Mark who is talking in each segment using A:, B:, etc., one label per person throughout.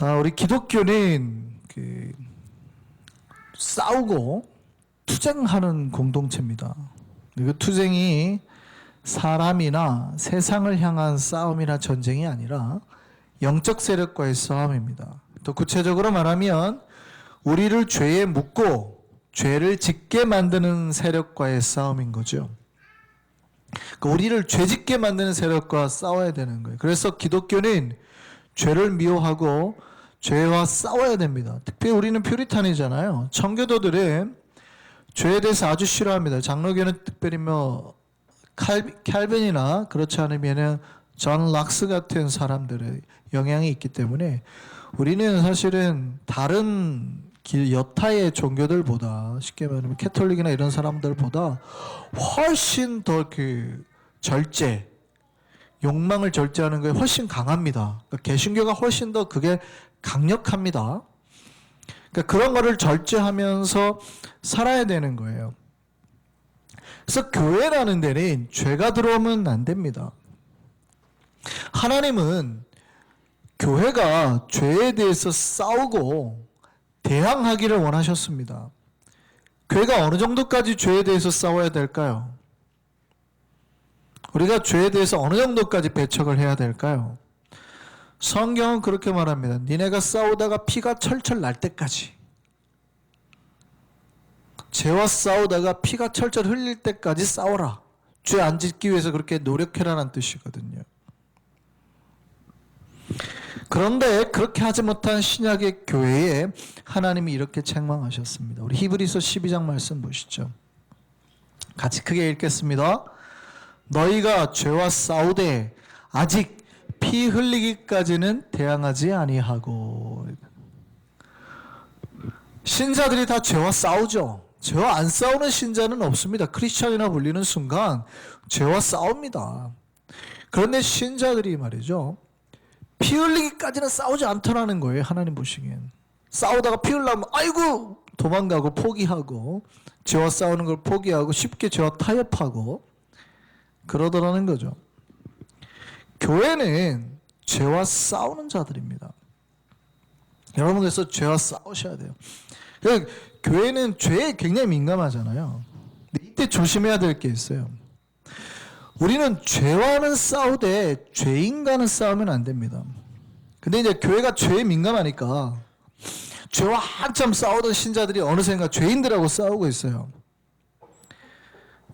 A: 우리 기독교는 싸우고 투쟁하는 공동체입니다. 그 투쟁이 사람이나 세상을 향한 싸움이나 전쟁이 아니라 영적 세력과의 싸움입니다. 또 구체적으로 말하면 우리를 죄에 묶고 죄를 짓게 만드는 세력과의 싸움인 거죠. 우리를 죄짓게 만드는 세력과 싸워야 되는 거예요. 그래서 기독교는 죄를 미워하고 죄와 싸워야 됩니다. 특히 우리는 퓨리탄이잖아요. 청교도들은 죄에 대해서 아주 싫어합니다. 장로교는 특별히 칼빈이나 그렇지 않으면 존 락스 같은 사람들의 영향이 있기 때문에 우리는 사실은 다른 여타의 종교들보다, 쉽게 말하면 캐톨릭이나 이런 사람들보다 훨씬 더 절제, 욕망을 절제하는 게 훨씬 강합니다. 그러니까 개신교가 훨씬 더 그게 강력합니다. 그러니까 그런 거를 절제하면서 살아야 되는 거예요. 그래서 교회라는 데는 죄가 들어오면 안 됩니다. 하나님은 교회가 죄에 대해서 싸우고 대항하기를 원하셨습니다. 교회가 어느 정도까지 죄에 대해서 싸워야 될까요? 우리가 죄에 대해서 어느 정도까지 배척을 해야 될까요? 성경은 그렇게 말합니다. 니네가 싸우다가 피가 철철 날 때까지, 죄와 싸우다가 피가 철철 흘릴 때까지 싸워라. 죄 안 짓기 위해서 그렇게 노력해라는 뜻이거든요. 그런데 그렇게 하지 못한 신약의 교회에 하나님이 이렇게 책망하셨습니다. 우리 히브리서 12장 말씀 보시죠. 같이 크게 읽겠습니다. 너희가 죄와 싸우되 아직 피 흘리기까지는 대항하지 아니하고. 신자들이 다 죄와 싸우죠. 죄와 안 싸우는 신자는 없습니다. 크리스찬이나 불리는 순간 죄와 싸웁니다. 그런데 신자들이 말이죠, 피 흘리기까지는 싸우지 않더라는 거예요. 하나님 보시기엔. 싸우다가 피 흘리면 아이고 도망가고 포기하고, 죄와 싸우는 걸 포기하고 쉽게 죄와 타협하고 그러더라는 거죠. 교회는 죄와 싸우는 자들입니다. 여러분, 그래서 죄와 싸우셔야 돼요. 그러니까 교회는 죄에 굉장히 민감하잖아요. 근데 이때 조심해야 될 게 있어요. 우리는 죄와는 싸우되 죄인과는 싸우면 안 됩니다. 근데 이제 교회가 죄에 민감하니까 죄와 한참 싸우던 신자들이 어느샌가 죄인들하고 싸우고 있어요.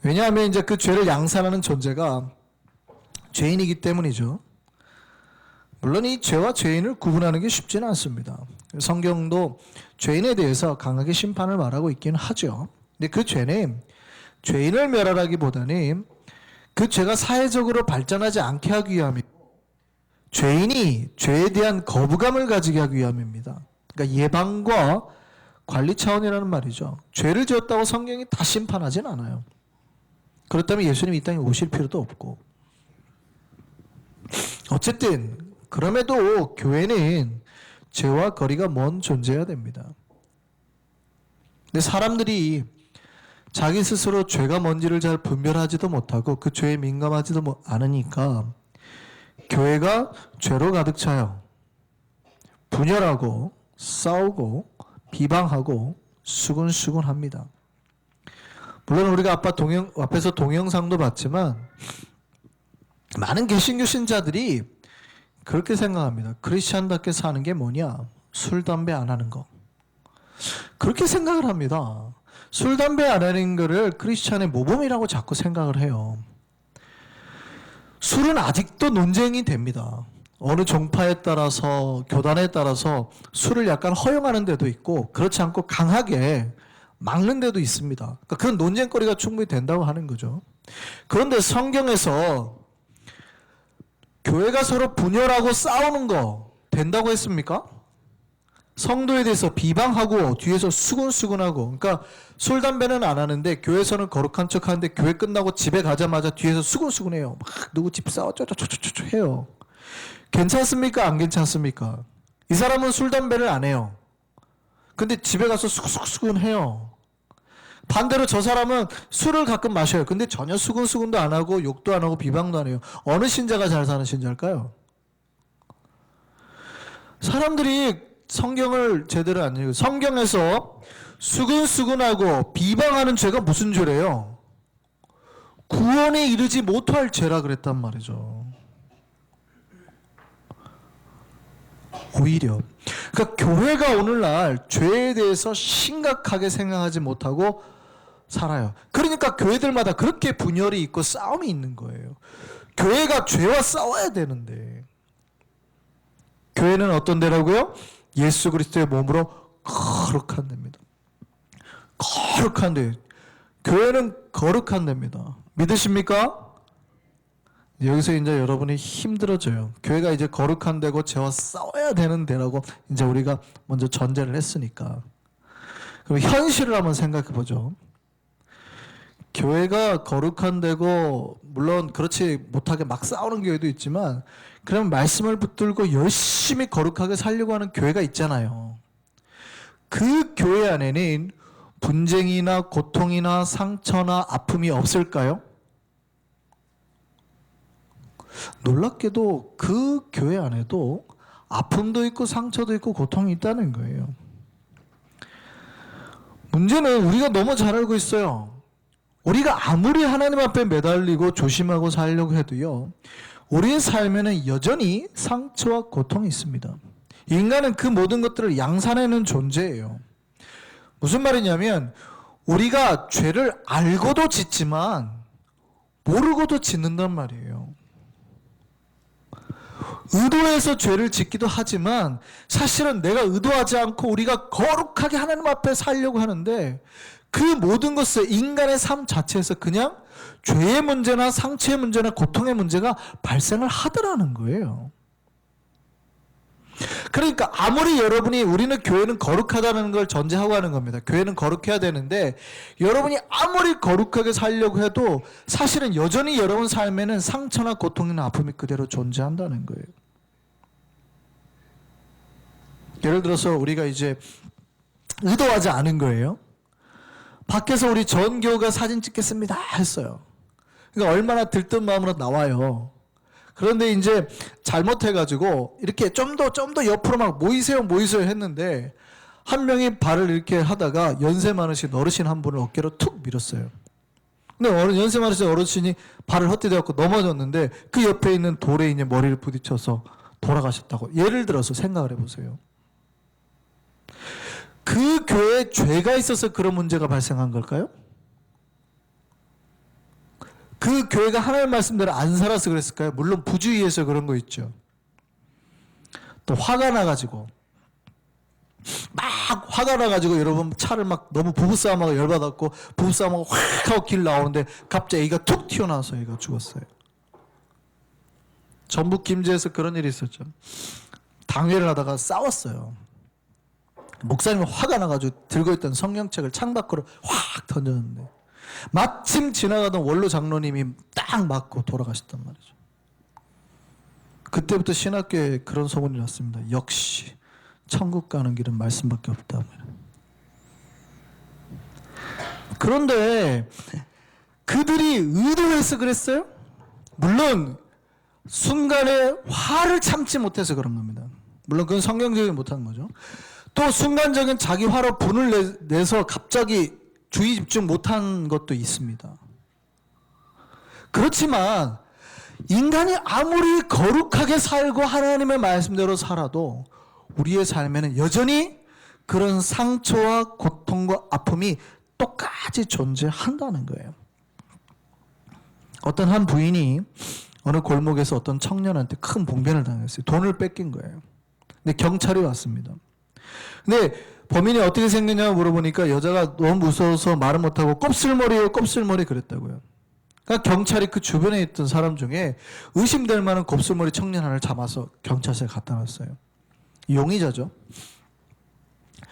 A: 왜냐하면 이제 그 죄를 양산하는 존재가 죄인이기 때문이죠. 물론 이 죄와 죄인을 구분하는 게 쉽지는 않습니다. 성경도 죄인에 대해서 강하게 심판을 말하고 있기는 하죠. 근데 그 죄는 죄인을 멸하라기보다는 그 죄가 사회적으로 발전하지 않게 하기 위함이고, 죄인이 죄에 대한 거부감을 가지게 하기 위함입니다. 그러니까 예방과 관리 차원이라는 말이죠. 죄를 지었다고 성경이 다 심판하진 않아요. 그렇다면 예수님이 이 땅에 오실 필요도 없고. 어쨌든 그럼에도 교회는 죄와 거리가 먼 존재여야 됩니다. 근데 사람들이 자기 스스로 죄가 뭔지를 잘 분별하지도 못하고 그 죄에 민감하지도 않으니까 교회가 죄로 가득 차요. 분열하고 싸우고 비방하고 수군수군합니다. 물론 우리가 앞에서 동영상도 봤지만 많은 개신교 신자들이 그렇게 생각합니다. 크리스찬답게 사는 게 뭐냐? 술, 담배 안 하는 거. 그렇게 생각을 합니다. 술, 담배 안 하는 거를 크리스찬의 모범이라고 자꾸 생각을 해요. 술은 아직도 논쟁이 됩니다. 어느 종파에 따라서, 교단에 따라서 술을 약간 허용하는 데도 있고 그렇지 않고 강하게 막는 데도 있습니다. 그러니까 그런 논쟁거리가 충분히 된다고 하는 거죠. 그런데 성경에서 교회가 서로 분열하고 싸우는 거 된다고 했습니까? 성도에 대해서 비방하고 뒤에서 수군수군하고, 그러니까 술, 담배는 안 하는데 교회에서는 거룩한 척 하는데 교회 끝나고 집에 가자마자 뒤에서 수군수군해요. 막 누구 집 싸웠죠 해요. 괜찮습니까? 안 괜찮습니까? 이 사람은 술, 담배를 안 해요. 근데 집에 가서 수군수군해요. 반대로 저 사람은 술을 가끔 마셔요. 근데 전혀 수군수군도 안 하고 욕도 안 하고 비방도 안 해요. 어느 신자가 잘 사는 신자일까요? 사람들이 성경을 제대로 안 읽고 성경에서 수근수근하고 비방하는 죄가 무슨 죄래요? 구원에 이르지 못할 죄라 그랬단 말이죠. 오히려 그러니까 교회가 오늘날 죄에 대해서 심각하게 생각하지 못하고 살아요. 그러니까 교회들마다 그렇게 분열이 있고 싸움이 있는 거예요. 교회가 죄와 싸워야 되는데 교회는 어떤 데라고요? 예수 그리스도의 몸으로 거룩한 데입니다. 거룩한 데. 교회는 거룩한 데입니다. 믿으십니까? 여기서 이제 여러분이 힘들어져요. 교회가 이제 거룩한 데고 죄와 싸워야 되는 데라고 이제 우리가 먼저 전제를 했으니까. 그럼 현실을 한번 생각해 보죠. 교회가 거룩한 데고 물론 그렇지 못하게 막 싸우는 교회도 있지만 그럼 말씀을 붙들고 열심히 거룩하게 살려고 하는 교회가 있잖아요. 그 교회 안에는 분쟁이나 고통이나 상처나 아픔이 없을까요? 놀랍게도 그 교회 안에도 아픔도 있고 상처도 있고 고통이 있다는 거예요. 문제는 우리가 너무 잘 알고 있어요. 우리가 아무리 하나님 앞에 매달리고 조심하고 살려고 해도요, 우리의 삶에는 여전히 상처와 고통이 있습니다. 인간은 그 모든 것들을 양산하는 존재예요. 무슨 말이냐면 우리가 죄를 알고도 짓지만 모르고도 짓는단 말이에요. 의도해서 죄를 짓기도 하지만 사실은 내가 의도하지 않고 우리가 거룩하게 하나님 앞에 살려고 하는데 그 모든 것을 인간의 삶 자체에서 그냥 죄의 문제나 상처의 문제나 고통의 문제가 발생을 하더라는 거예요. 그러니까 아무리 여러분이 우리는 교회는 거룩하다는 걸 전제하고 하는 겁니다. 교회는 거룩해야 되는데 여러분이 아무리 거룩하게 살려고 해도 사실은 여전히 여러분 삶에는 상처나 고통이나 아픔이 그대로 존재한다는 거예요. 예를 들어서 우리가 이제 의도하지 않은 거예요. 밖에서 우리 전교가 사진 찍겠습니다 했어요. 그러니까 얼마나 들뜬 마음으로 나와요. 그런데 이제 잘못해가지고 이렇게 좀 더 옆으로 막 모이세요 했는데 한 명이 발을 이렇게 하다가 연세 많으신 어르신 한 분을 어깨로 툭 밀었어요. 근데 연세 많으신 어르신이 발을 헛디뎌갖고 넘어졌는데 그 옆에 있는 돌에 이제 머리를 부딪혀서 돌아가셨다고. 예를 들어서 생각을 해보세요. 그 교회에 죄가 있어서 그런 문제가 발생한 걸까요? 그 교회가 하나님 말씀대로 안 살아서 그랬을까요? 물론 부주의해서 그런 거 있죠. 또 화가 나가지고 막 화가 나가지고 여러분 차를 막 너무 부부싸움하고 열받았고 부부싸움하고 확 하고 길 나오는데 갑자기 애가 툭 튀어나와서 애가 죽었어요. 전북 김제에서 그런 일이 있었죠. 당회를 하다가 싸웠어요. 목사님이 화가 나가지고 들고 있던 성경책을 창밖으로 확 던졌는데 마침 지나가던 원로 장로님이 딱 맞고 돌아가셨단 말이죠. 그때부터 신학교에 그런 소문이 났습니다. 역시 천국 가는 길은 말씀밖에 없다. 그런데 그들이 의도해서 그랬어요? 물론 순간에 화를 참지 못해서 그런 겁니다. 물론 그건 성경적이지 못한 거죠. 또 순간적인 자기 화로 분을 내서 갑자기 주의 집중 못한 것도 있습니다. 그렇지만 인간이 아무리 거룩하게 살고 하나님의 말씀대로 살아도 우리의 삶에는 여전히 그런 상처와 고통과 아픔이 똑같이 존재한다는 거예요. 어떤 한 부인이 어느 골목에서 어떤 청년한테 큰 봉변을 당했어요. 돈을 뺏긴 거예요. 근데 경찰이 왔습니다. 근데 범인이 어떻게 생겼냐고 물어보니까 여자가 너무 무서워서 말을 못하고 곱슬머리예요, 곱슬머리 그랬다고요. 그러니까 경찰이 그 주변에 있던 사람 중에 의심될 만한 곱슬머리 청년 하나를 잡아서 경찰서에 갖다 놨어요. 용의자죠.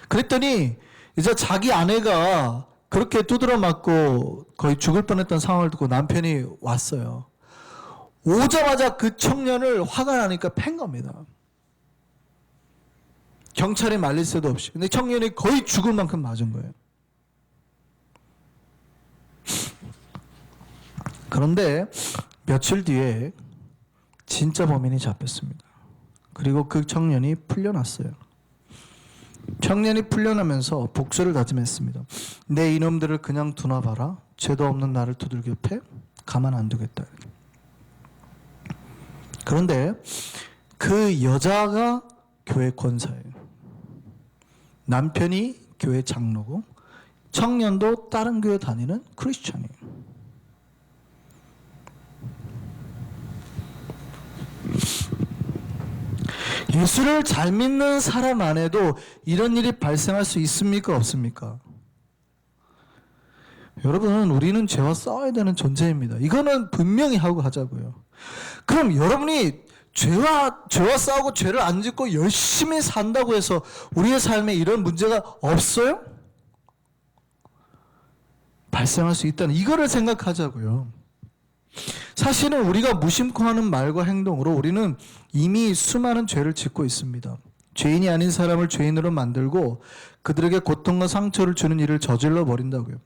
A: 그랬더니 이제 자기 아내가 그렇게 두드러 맞고 거의 죽을 뻔했던 상황을 듣고 남편이 왔어요. 오자마자 그 청년을 화가 나니까 팬 겁니다. 경찰이 말릴 새도 없이. 근데 청년이 거의 죽을 만큼 맞은 거예요. 그런데 며칠 뒤에 진짜 범인이 잡혔습니다. 그리고 그 청년이 풀려났어요. 청년이 풀려나면서 복수를 다짐했습니다. 내 이놈들을 그냥 두나봐라. 죄도 없는 나를 두들겨 패? 가만 안 두겠다. 그런데 그 여자가 교회 권사예요. 남편이 교회 장로고 청년도 다른 교회 다니는 크리스찬이에요. 예수를 잘 믿는 사람 안에도 이런 일이 발생할 수 있습니까? 없습니까? 여러분, 우리는 죄와 싸워야 되는 존재입니다. 이거는 분명히 하고 하자고요. 그럼 여러분이 죄와 싸우고 죄를 안 짓고 열심히 산다고 해서 우리의 삶에 이런 문제가 없어요? 발생할 수 있다는 이거를 생각하자고요. 사실은 우리가 무심코 하는 말과 행동으로 우리는 이미 수많은 죄를 짓고 있습니다. 죄인이 아닌 사람을 죄인으로 만들고 그들에게 고통과 상처를 주는 일을 저질러 버린다고요.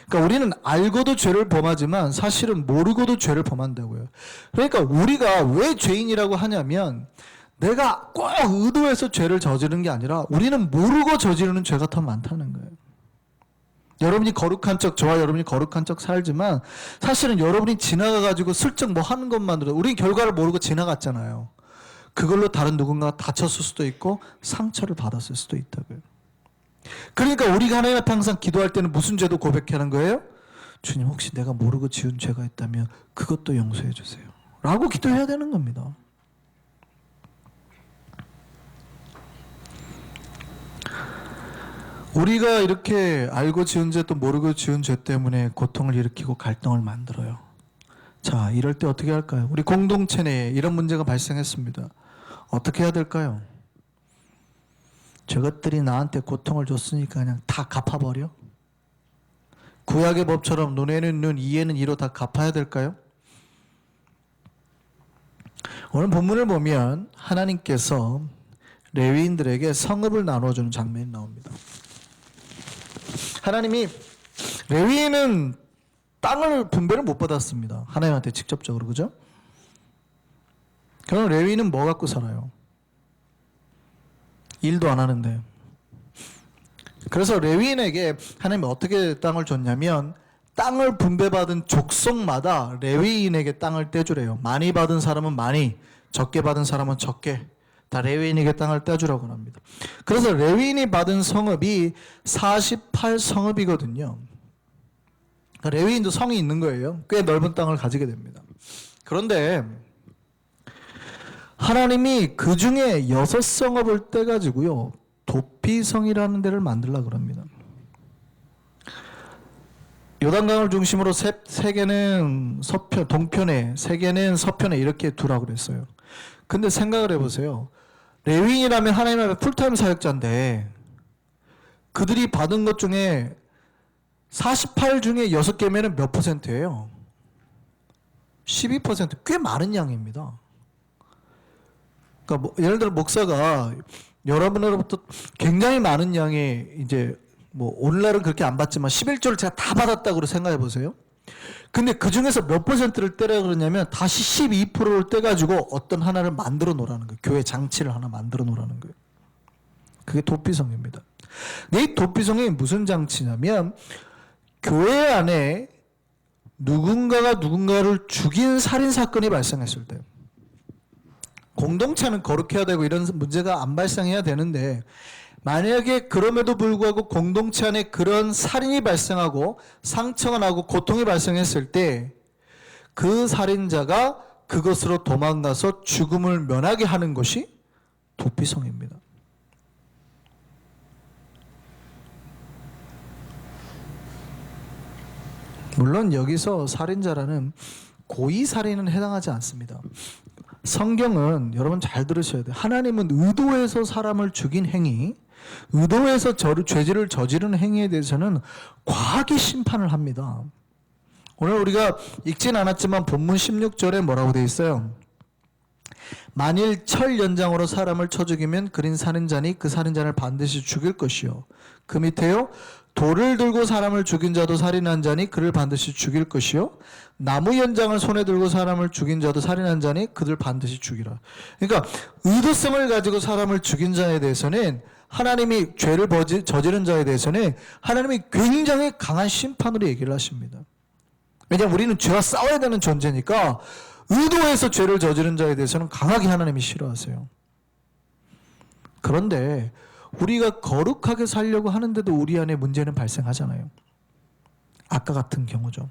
A: 그러니까 우리는 알고도 죄를 범하지만 사실은 모르고도 죄를 범한다고요. 그러니까 우리가 왜 죄인이라고 하냐면 내가 꼭 의도해서 죄를 저지르는 게 아니라 우리는 모르고 저지르는 죄가 더 많다는 거예요. 여러분이 거룩한 척, 저와 여러분이 거룩한 척 살지만 사실은 여러분이 지나가가지고 슬쩍 뭐 하는 것만으로 우리 결과를 모르고 지나갔잖아요. 그걸로 다른 누군가가 다쳤을 수도 있고 상처를 받았을 수도 있다고요. 그러니까 우리가 하나님 앞에 항상 기도할 때는 무슨 죄도 고백하는 거예요? 주님, 혹시 내가 모르고 지은 죄가 있다면 그것도 용서해 주세요 라고 기도해야 되는 겁니다. 우리가 이렇게 알고 지은 죄 또 모르고 지은 죄 때문에 고통을 일으키고 갈등을 만들어요. 자, 이럴 때 어떻게 할까요? 우리 공동체 내에 이런 문제가 발생했습니다. 어떻게 해야 될까요? 저것들이 나한테 고통을 줬으니까 그냥 다 갚아버려? 구약의 법처럼 눈에는 눈, 이에는 이로 다 갚아야 될까요? 오늘 본문을 보면 하나님께서 레위인들에게 성읍을 나눠주는 장면이 나옵니다. 하나님이 레위인은 땅을 분배를 못 받았습니다. 하나님한테 직접적으로, 그죠? 그럼 레위인은 뭐 갖고 살아요? 일도 안 하는데. 그래서 레위인에게 하나님이 어떻게 땅을 줬냐면 땅을 분배받은 족속마다 레위인에게 땅을 떼주래요. 많이 받은 사람은 많이, 적게 받은 사람은 적게. 다 레위인에게 땅을 떼주라고 합니다. 그래서 레위인이 받은 성읍이 48성읍이거든요. 레위인도 성이 있는 거예요. 꽤 넓은 땅을 가지게 됩니다. 그런데 하나님이 그 중에 6성읍을 떼가지고요, 도피성이라는 데를 만들려고 합니다. 요단강을 중심으로 세 개는 동편에, 3개는 서편에 이렇게 두라고 그랬어요. 근데 생각을 해보세요. 레위인이라면 하나님 앞에 풀타임 사역자인데 그들이 받은 것 중에 48 중에 6개면 몇 %예요? 12%. 꽤 많은 양입니다. 그러니까 예를 들어 목사가 여러분으로부터 굉장히 많은 양의 이제 오늘날은 그렇게 안 받지만 11조를 제가 다 받았다고 생각해 보세요. 근데 그 중에서 몇 %를 떼라 그러냐면 다시 12%를 떼가지고 어떤 하나를 만들어 놓으라는 거예요. 교회 장치를 하나 만들어 놓으라는 거예요. 그게 도피성입니다. 이 도피성이 무슨 장치냐면 교회 안에 누군가가 누군가를 죽인 살인사건이 발생했을 때 공동체는 거룩해야 되고 이런 문제가 안 발생해야 되는데 만약에 그럼에도 불구하고 공동체 안에 그런 살인이 발생하고 상처가 나고 고통이 발생했을 때 그 살인자가 그것으로 도망가서 죽음을 면하게 하는 것이 도피성입니다. 물론 여기서 살인자라는 고의 살인은 해당하지 않습니다. 성경은 여러분 잘 들으셔야 돼요. 하나님은 의도해서 사람을 죽인 행위, 의도해서 죄를 저지르는 행위에 대해서는 과하게 심판을 합니다. 오늘 우리가 읽진 않았지만 본문 16절에 뭐라고 되어 있어요? 만일 철 연장으로 사람을 쳐 죽이면 그린 살인자니 그 살인자를 반드시 죽일 것이요. 그 밑에요. 돌을 들고 사람을 죽인 자도 살인한 자니 그를 반드시 죽일 것이요 나무 연장을 손에 들고 사람을 죽인 자도 살인한 자니 그들 반드시 죽이라. 그러니까 의도성을 가지고 사람을 죽인 자에 대해서는 하나님이 죄를 저지른 자에 대해서는 하나님이 굉장히 강한 심판으로 얘기를 하십니다. 왜냐하면 우리는 죄와 싸워야 되는 존재니까 의도해서 죄를 저지른 자에 대해서는 강하게 하나님이 싫어하세요. 그런데 우리가 거룩하게 살려고 하는데도 우리 안에 문제는 발생하잖아요. 아까 같은 경우죠.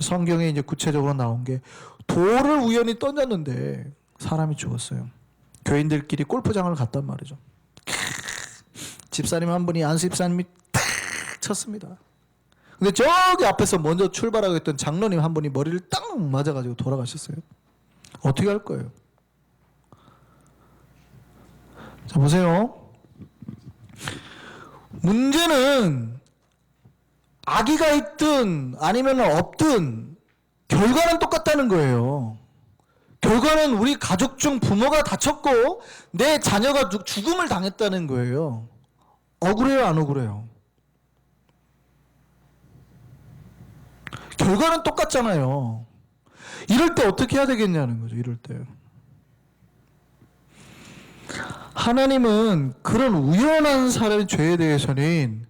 A: 성경에 이제 구체적으로 나온 게 돌을 우연히 던졌는데 사람이 죽었어요. 교인들끼리 골프장을 갔단 말이죠. 집사님 한 분이 안수 집사님이 탁 쳤습니다. 근데 저기 앞에서 먼저 출발하고 있던 장로님 한 분이 머리를 딱 맞아가지고 돌아가셨어요. 어떻게 할 거예요? 자, 보세요. 문제는 악의가 있든 아니면 없든 결과는 똑같다는 거예요. 결과는 우리 가족 중 부모가 다쳤고 내 자녀가 죽음을 당했다는 거예요. 억울해요, 안 억울해요? 결과는 똑같잖아요. 이럴 때 어떻게 해야 되겠냐는 거죠. 이럴 때. 하나님은 그런 우연한 사람의 죄에 대해서는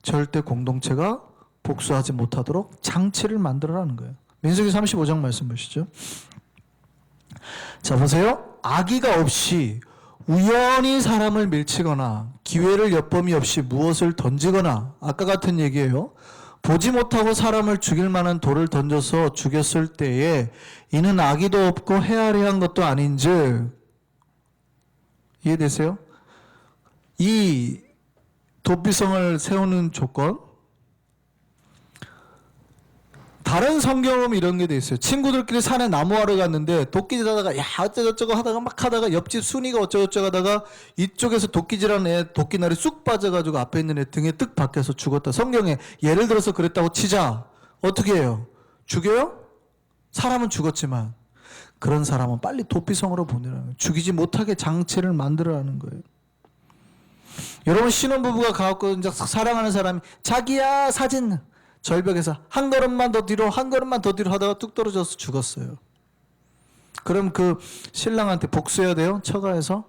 A: 절대 공동체가 복수하지 못하도록 장치를 만들어라는 거예요. 민수기 35장 말씀 보시죠. 자, 보세요. 악의가 없이 우연히 사람을 밀치거나 기회를 엿범이 없이 무엇을 던지거나 아까 같은 얘기예요. 보지 못하고 사람을 죽일 만한 돌을 던져서 죽였을 때에 이는 악의도 없고 헤아려한 것도 아닌즉 이해되세요? 이 도피성을 세우는 조건 다른 성경은 이런 게 돼 있어요. 친구들끼리 산에 나무하러 갔는데 도끼질하다가 야 어쩌고저쩌고 하다가 막 하다가 옆집 순이가 어쩌고저쩌고 하다가 이쪽에서 도끼질하는 애 도끼날이 쑥 빠져가지고 앞에 있는 애 등에 뜻 박혀서 죽었다. 성경에 예를 들어서 그랬다고 치자. 어떻게 해요? 죽여요? 사람은 죽었지만 그런 사람은 빨리 도피성으로 보내라는 거예요. 죽이지 못하게 장치를 만들어라는 거예요. 여러분 신혼부부가 가갖고 이제 사랑하는 사람이 자기야 사진 절벽에서 한 걸음만 더 뒤로 한 걸음만 더 뒤로 하다가 뚝 떨어져서 죽었어요. 그럼 그 신랑한테 복수해야 돼요? 처가에서?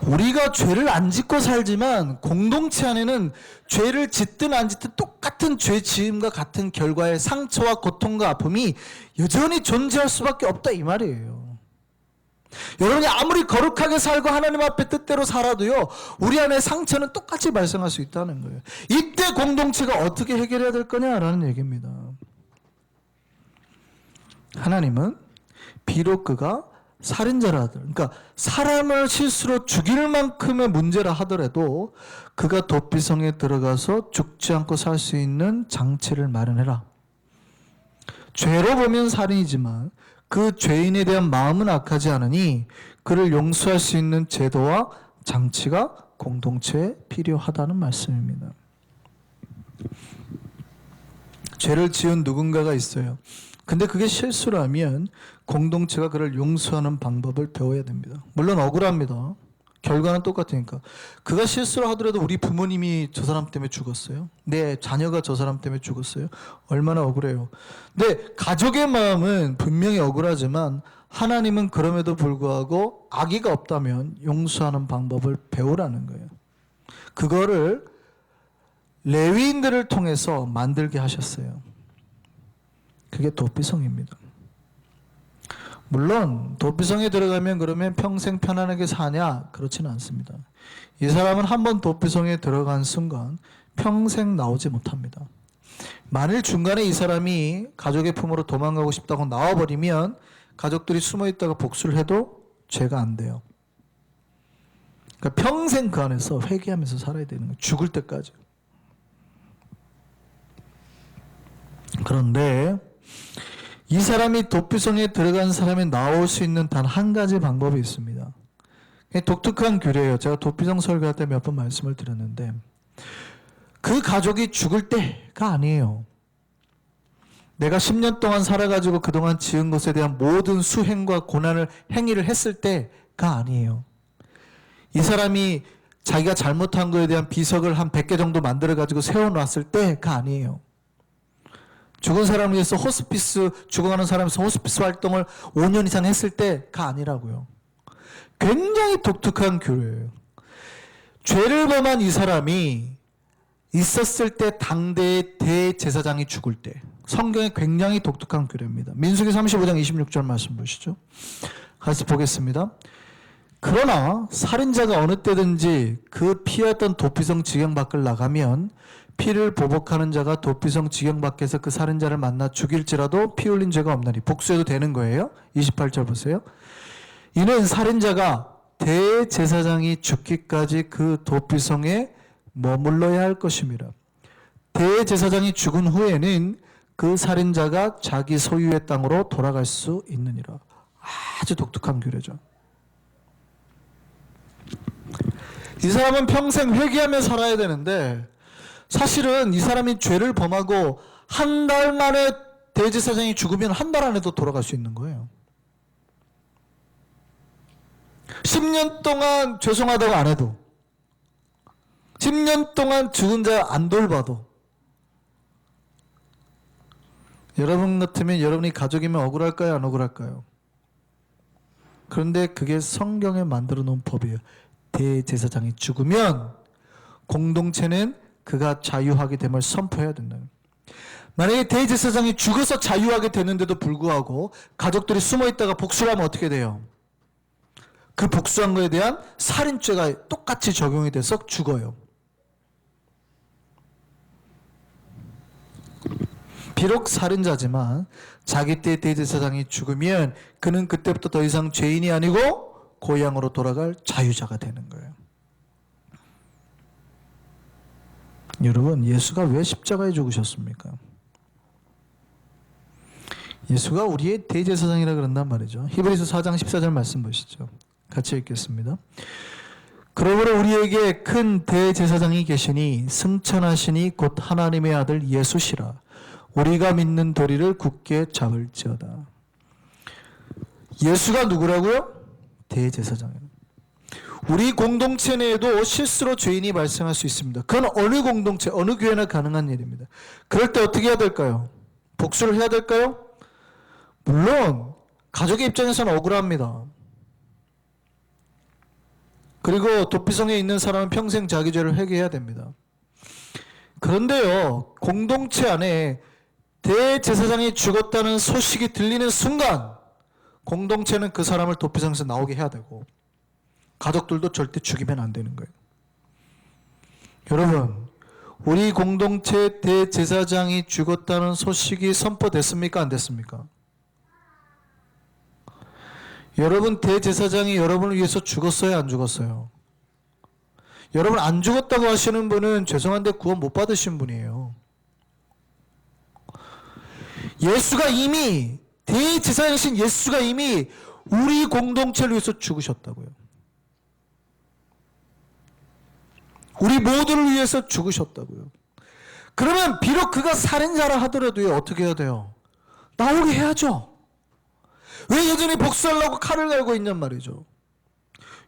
A: 우리가 죄를 안 짓고 살지만 공동체 안에는 죄를 짓든 안 짓든 똑같은 죄 지음과 같은 결과의 상처와 고통과 아픔이 여전히 존재할 수밖에 없다 이 말이에요. 여러분이 아무리 거룩하게 살고 하나님 앞에 뜻대로 살아도요 우리 안에 상처는 똑같이 발생할 수 있다는 거예요. 이때 공동체가 어떻게 해결해야 될 거냐라는 얘기입니다. 하나님은 비록 그가 살인자라 하더라도 그러니까 사람을 실수로 죽일 만큼의 문제라 하더라도 그가 도피성에 들어가서 죽지 않고 살 수 있는 장치를 마련해라. 죄로 보면 살인이지만 그 죄인에 대한 마음은 악하지 않으니 그를 용서할 수 있는 제도와 장치가 공동체에 필요하다는 말씀입니다. 죄를 지은 누군가가 있어요. 근데 그게 실수라면 공동체가 그를 용서하는 방법을 배워야 됩니다. 물론 억울합니다. 결과는 똑같으니까. 그가 실수를 하더라도 우리 부모님이 저 사람 때문에 죽었어요. 내 자녀가 저 사람 때문에 죽었어요. 얼마나 억울해요. 근데 가족의 마음은 분명히 억울하지만 하나님은 그럼에도 불구하고 악의가 없다면 용서하는 방법을 배우라는 거예요. 그거를 레위인들을 통해서 만들게 하셨어요. 그게 도피성입니다. 물론 도피성에 들어가면 그러면 평생 편안하게 사냐? 그렇지는 않습니다. 이 사람은 한번 도피성에 들어간 순간 평생 나오지 못합니다. 만일 중간에 이 사람이 가족의 품으로 도망가고 싶다고 나와버리면 가족들이 숨어있다가 복수를 해도 죄가 안 돼요. 그러니까 평생 그 안에서 회개하면서 살아야 되는 거예요. 죽을 때까지. 그런데 이 사람이 도피성에 들어간 사람이 나올 수 있는 단 한 가지 방법이 있습니다. 독특한 규례예요. 제가 도피성 설교할 때 몇 번 말씀을 드렸는데 그 가족이 죽을 때가 아니에요. 내가 10년 동안 살아가지고 그동안 지은 것에 대한 모든 수행과 고난을 행위를 했을 때가 아니에요. 이 사람이 자기가 잘못한 거에 대한 비석을 한 100개 정도 만들어가지고 세워놨을 때가 아니에요. 죽은 사람을 위해서 호스피스, 죽어가는 사람을 위해서 호스피스 활동을 5년 이상 했을 때가 아니라고요. 굉장히 독특한 교회예요. 죄를 범한 이 사람이 있었을 때 당대의 대제사장이 죽을 때, 성경에 굉장히 독특한 교례입니다. 민수기 35장 26절 말씀 보시죠. 같이 보겠습니다. 그러나 살인자가 어느 때든지 그 피했던 도피성 지경 밖을 나가면 피를 보복하는 자가 도피성 지경 밖에서 그 살인자를 만나 죽일지라도 피 흘린 죄가 없나니. 복수해도 되는 거예요. 28절 보세요. 이는 살인자가 대제사장이 죽기까지 그 도피성에 머물러야 할 것임이라. 대제사장이 죽은 후에는 그 살인자가 자기 소유의 땅으로 돌아갈 수 있느니라. 아주 독특한 규례죠. 이 사람은 평생 회개하며 살아야 되는데 사실은 이 사람이 죄를 범하고 한 달 만에 대제사장이 죽으면 한 달 안에도 돌아갈 수 있는 거예요. 10년 동안 죄송하다고 안 해도, 10년 동안 죽은 자 안 돌봐도, 여러분 같으면 여러분이 가족이면 억울할까요? 안 억울할까요? 그런데 그게 성경에 만들어 놓은 법이에요. 대제사장이 죽으면 공동체는 그가 자유하게 됨을 선포해야 된다. 만약에 대제사장이 죽어서 자유하게 되는데도 불구하고 가족들이 숨어 있다가 복수를 하면 어떻게 돼요? 그 복수한 거에 대한 살인죄가 똑같이 적용이 돼서 죽어요. 비록 살인자지만 자기 때 대제사장이 죽으면 그는 그때부터 더 이상 죄인이 아니고 고향으로 돌아갈 자유자가 되는 거예요. 여러분, 예수가 왜 십자가에 죽으셨습니까? 예수가 우리의 대제사장이라 그런단 말이죠. 히브리서 4장 14절 말씀 보시죠. 같이 읽겠습니다. 그러므로 우리에게 큰 대제사장이 계시니 승천하시니 곧 하나님의 아들 예수시라. 우리가 믿는 도리를 굳게 잡을지어다. 예수가 누구라고요? 대제사장이에요. 우리 공동체 내에도 실수로 죄인이 발생할 수 있습니다. 그건 어느 공동체, 어느 교회나 가능한 일입니다. 그럴 때 어떻게 해야 될까요? 복수를 해야 될까요? 물론 가족의 입장에서는 억울합니다. 그리고 도피성에 있는 사람은 평생 자기 죄를 회개해야 됩니다. 그런데요, 공동체 안에 대제사장이 죽었다는 소식이 들리는 순간 공동체는 그 사람을 도피성에서 나오게 해야 되고 가족들도 절대 죽이면 안 되는 거예요. 여러분, 우리 공동체 대제사장이 죽었다는 소식이 선포됐습니까? 안 됐습니까? 여러분 대제사장이 여러분을 위해서 죽었어요? 안 죽었어요? 여러분 안 죽었다고 하시는 분은 죄송한데 구원 못 받으신 분이에요. 예수가 이미, 대제사장이신 예수가 이미 우리 공동체를 위해서 죽으셨다고요. 우리 모두를 위해서 죽으셨다고요. 그러면 비록 그가 살인자라 하더라도요, 어떻게 해야 돼요? 나오게 해야죠. 왜 여전히 복수하려고 칼을 갈고 있냔 말이죠.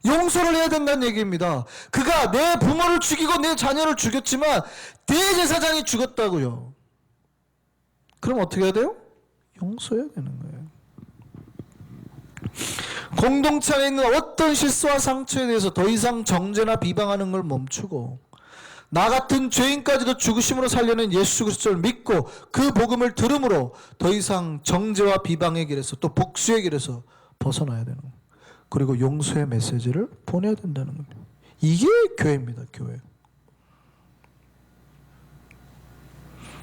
A: 용서를 해야 된다는 얘기입니다. 그가 내 부모를 죽이고 내 자녀를 죽였지만 대제사장이 죽었다고요. 그럼 어떻게 해야 돼요? 용서해야 되는 거예요. 공동체 안에 있는 어떤 실수와 상처에 대해서 더 이상 정죄나 비방하는 걸 멈추고 나 같은 죄인까지도 죽으심으로 살려는 예수 그리스도를 믿고 그 복음을 들음으로 더 이상 정죄와 비방의 길에서 또 복수의 길에서 벗어나야 되는 거예요. 그리고 용서의 메시지를 보내야 된다는 겁니다. 이게 교회입니다. 교회.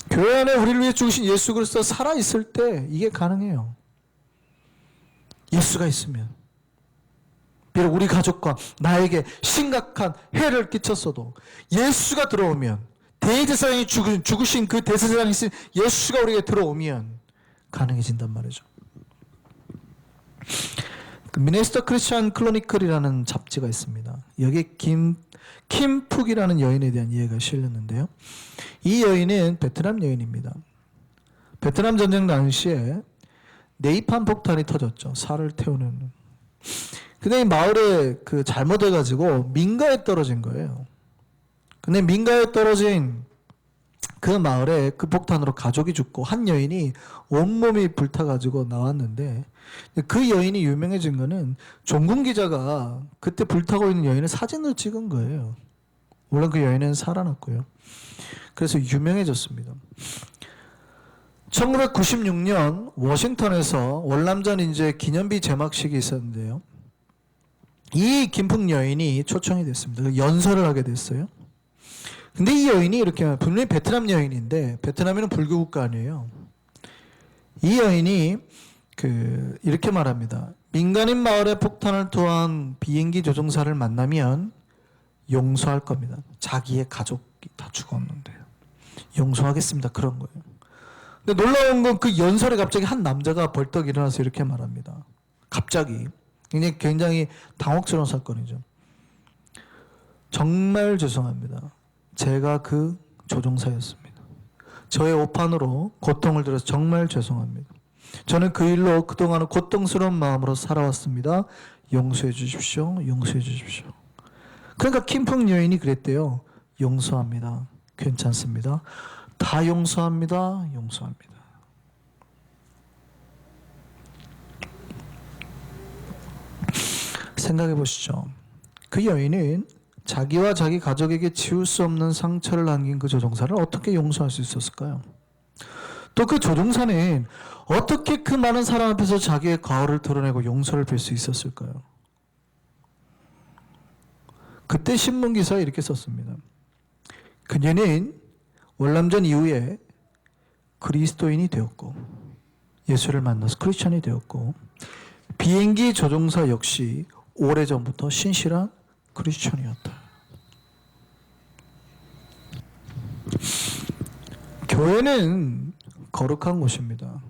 A: 교회 안에 우리를 위해 죽으신 예수 그리스도가 살아있을 때 이게 가능해요. 예수가 있으면. 비록 우리 가족과 나에게 심각한 해를 끼쳤어도 예수가 들어오면, 대제사장이 죽으신 그 대제사장이신 예수가 우리에게 들어오면 가능해진단 말이죠. 그 미네스터 크리스천 클로니클이라는 잡지가 있습니다. 여기에 킴푹이라는 여인에 대한 이야기가 실렸는데요. 이 여인은 베트남 여인입니다. 베트남 전쟁 당시에 네이판 폭탄이 터졌죠. 살을 태우는. 근데 이 마을에 그 잘못해가지고 민가에 떨어진 거예요. 근데 민가에 떨어진 그 마을에 그 폭탄으로 가족이 죽고 한 여인이 온몸이 불타가지고 나왔는데, 그 여인이 유명해진 거는 종군 기자가 그때 불타고 있는 여인을 사진으로 찍은 거예요. 물론 그 여인은 살아났고요. 그래서 유명해졌습니다. 1996년 워싱턴에서 월남전 인제 기념비 제막식이 있었는데요. 이 김풍 여인이 초청이 됐습니다. 연설을 하게 됐어요. 근데 이 여인이 이렇게, 분명히 베트남 여인인데, 베트남에는 불교 국가 아니에요. 이 여인이 이렇게 말합니다. 민간인 마을에 폭탄을 투한 비행기 조종사를 만나면 용서할 겁니다. 자기의 가족이 다 죽었는데요. 용서하겠습니다. 그런 거예요. 근데 놀라운 건 그 연설에 갑자기 한 남자가 벌떡 일어나서 이렇게 말합니다. 갑자기. 굉장히 당혹스러운 사건이죠. 정말 죄송합니다. 제가 그 조종사였습니다. 저의 오판으로 고통을 드려서 정말 죄송합니다. 저는 그 일로 그동안은 고통스러운 마음으로 살아왔습니다. 용서해 주십시오. 용서해 주십시오. 그러니까 김풍 여인이 그랬대요. 용서합니다. 괜찮습니다. 다 용서합니다. 용서합니다. 생각해 보시죠. 그 여인은 자기와 자기 가족에게 지울 수 없는 상처를 남긴 그 조종사를 어떻게 용서할 수 있었을까요? 또 그 조종사는 어떻게 그 많은 사람 앞에서 자기의 과오를 드러내고 용서를 빌 수 있었을까요? 그때 신문기사에 이렇게 썼습니다. 그녀는 월남전 이후에 그리스도인이 되었고 예수를 만나서 크리스천이 되었고, 비행기 조종사 역시 오래전부터 신실한 크리스천이었다. 교회는 거룩한 곳입니다.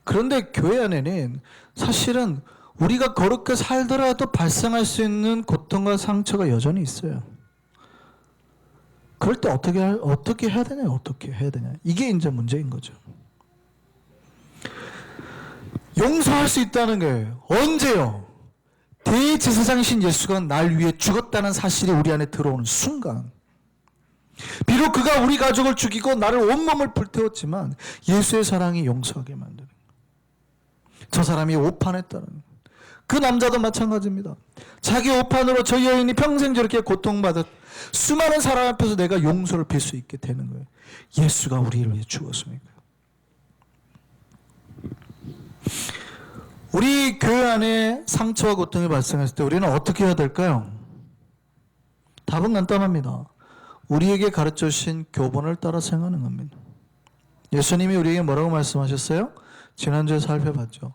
A: 그런데 교회 안에는 사실은 우리가 거룩하게 살더라도 발생할 수 있는 고통과 상처가 여전히 있어요. 그럴 때 어떻게 해야 되냐? 어떻게 해야 되냐? 이게 이제 문제인 거죠. 용서할 수 있다는 거예요. 언제요? 대제사장이신 예수가 날 위해 죽었다는 사실이 우리 안에 들어오는 순간, 비록 그가 우리 가족을 죽이고 나를 온몸을 불태웠지만 예수의 사랑이 용서하게 만드는 거예요. 저 사람이 오판했다는 거예요. 그 남자도 마찬가지입니다. 자기 오판으로 저 여인이 평생 저렇게 고통받았, 수많은 사람 앞에서 내가 용서를 빌 수 있게 되는 거예요. 예수가 우리를 위해 죽었으니까. 우리 교회 안에 상처와 고통이 발생했을 때 우리는 어떻게 해야 될까요? 답은 간단합니다. 우리에게 가르쳐 주신 교본을 따라 생각하는 겁니다. 예수님이 우리에게 뭐라고 말씀하셨어요? 지난주에 살펴봤죠.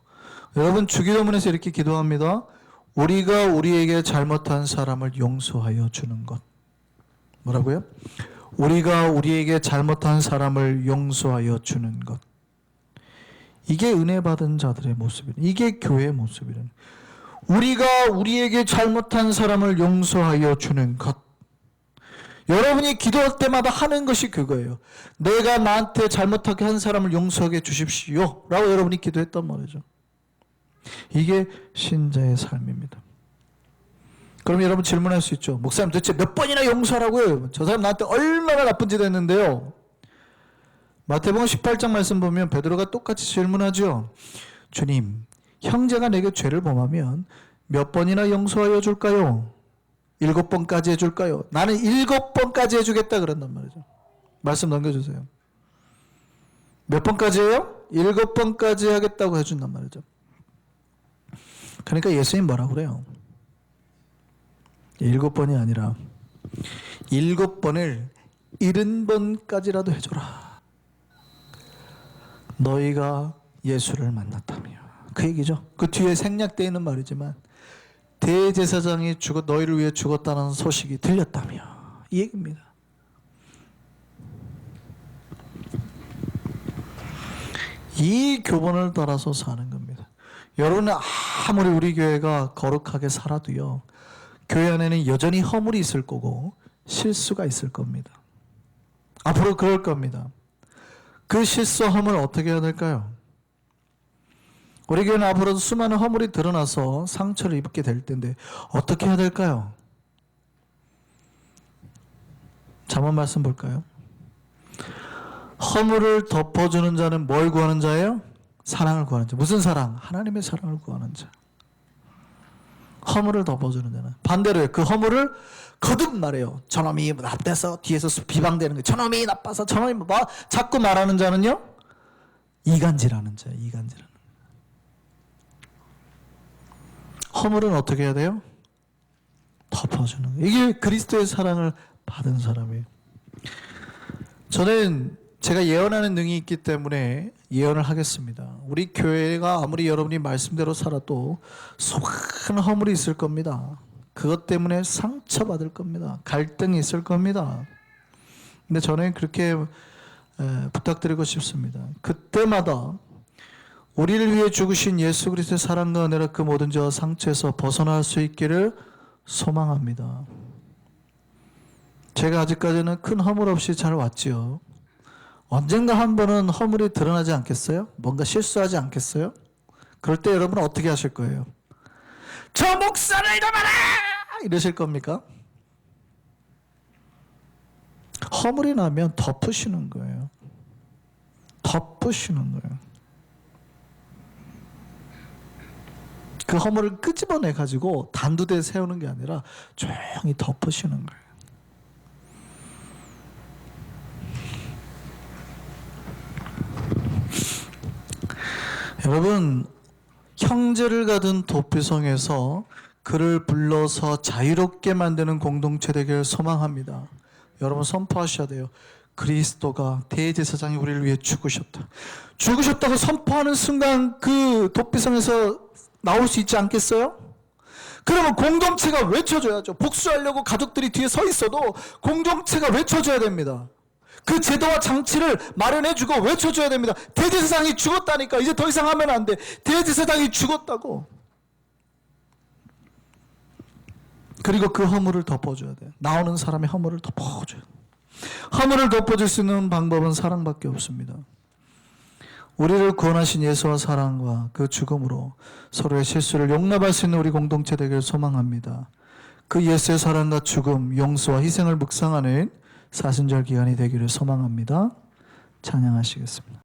A: 여러분, 주기도문에서 이렇게 기도합니다. 우리가 우리에게 잘못한 사람을 용서하여 주는 것. 뭐라고요? 우리가 우리에게 잘못한 사람을 용서하여 주는 것. 이게 은혜 받은 자들의 모습이래. 이게 교회의 모습이래. 우리가 우리에게 잘못한 사람을 용서하여 주는 것. 여러분이 기도할 때마다 하는 것이 그거예요. 내가 나한테 잘못하게 한 사람을 용서하게 주십시오 라고 여러분이 기도했단 말이죠. 이게 신자의 삶입니다. 그럼 여러분 질문할 수 있죠. 목사님, 도대체 몇 번이나 용서하라고요? 저 사람 나한테 얼마나 나쁜 짓 했는데요. 마태복음 18장 말씀 보면 베드로가 똑같이 질문하죠. 주님, 형제가 내게 죄를 범하면 몇 번이나 용서하여 줄까요? 7번까지 해줄까요? 나는 7번까지 해주겠다 그런단 말이죠. 말씀 넘겨주세요. 몇 번까지 해요? 7번까지 하겠다고 해준단 말이죠. 그러니까 예수님 뭐라고 그래요? 7번이 아니라 7번을 70번까지라도 해줘라. 너희가 예수를 만났다며. 그 얘기죠. 그 뒤에 생략되어 있는 말이지만 대제사장이 너희를 위해 죽었다는 소식이 들렸다며. 이 얘기입니다. 이 교본을 따라서 사는 겁니다. 여러분은 아무리 우리 교회가 거룩하게 살아도요, 교회 안에는 여전히 허물이 있을 거고 실수가 있을 겁니다. 앞으로 그럴 겁니다. 그 실수 허물 어떻게 해야 될까요? 우리 교회는 앞으로도 수많은 허물이 드러나서 상처를 입게 될 텐데 어떻게 해야 될까요? 잠언 말씀 볼까요? 허물을 덮어주는 자는 뭘 구하는 자예요? 사랑을 구하는 자. 무슨 사랑? 하나님의 사랑을 구하는 자. 허물을 덮어주는 자는. 반대로 그 허물을 거듭 말해요. 저놈이 나빠서 뒤에서 비방되는 거예요. 저놈이 나빠서 저놈이 뭐 자꾸 말하는 자는요? 이간질하는 자예요. 이간질하는. 허물은 어떻게 해야 돼요? 덮어주는 거예요. 이게 그리스도의 사랑을 받은 사람이에요. 저는 제가 예언하는 능이 있기 때문에 예언을 하겠습니다. 우리 교회가 아무리 여러분이 말씀대로 살아도 수많은 허물이 있을 겁니다. 그것 때문에 상처받을 겁니다. 갈등이 있을 겁니다. 근데 저는 그렇게 부탁드리고 싶습니다. 그때마다 우리를 위해 죽으신 예수 그리스도의 사랑과 은혜로 그 모든 죄와 상처에서 벗어날 수 있기를 소망합니다. 제가 아직까지는 큰 허물 없이 잘 왔지요. 언젠가 한 번은 허물이 드러나지 않겠어요? 뭔가 실수하지 않겠어요? 그럴 때 여러분은 어떻게 하실 거예요? 저 목사를 잡아라! 이러실 겁니까? 허물이 나면 덮으시는 거예요. 덮으시는 거예요. 그 허물을 끄집어내 가지고 단두대에 세우는 게 아니라 조용히 덮으시는 거예요. 여러분, 형제를 가둔 도피성에서 그를 불러서 자유롭게 만드는 공동체 되기를 소망합니다. 여러분 선포하셔야 돼요. 그리스도가 대제사장이 우리를 위해 죽으셨다. 죽으셨다고 선포하는 순간 그 도피성에서 나올 수 있지 않겠어요? 그러면 공동체가 외쳐줘야죠. 복수하려고 가족들이 뒤에 서 있어도 공동체가 외쳐줘야 됩니다. 그 제도와 장치를 마련해주고 외쳐줘야 됩니다. 대제사장이 죽었다니까 이제 더 이상 하면 안 돼. 대제사장이 죽었다고. 그리고 그 허물을 덮어줘야 돼. 나오는 사람의 허물을 덮어줘야 돼. 허물을 덮어줄 수 있는 방법은 사랑밖에 없습니다. 우리를 구원하신 예수와 사랑과 그 죽음으로 서로의 실수를 용납할 수 있는 우리 공동체 되기를 소망합니다. 그 예수의 사랑과 죽음, 용서와 희생을 묵상하는 사순절 기간이 되기를 소망합니다. 찬양하시겠습니다.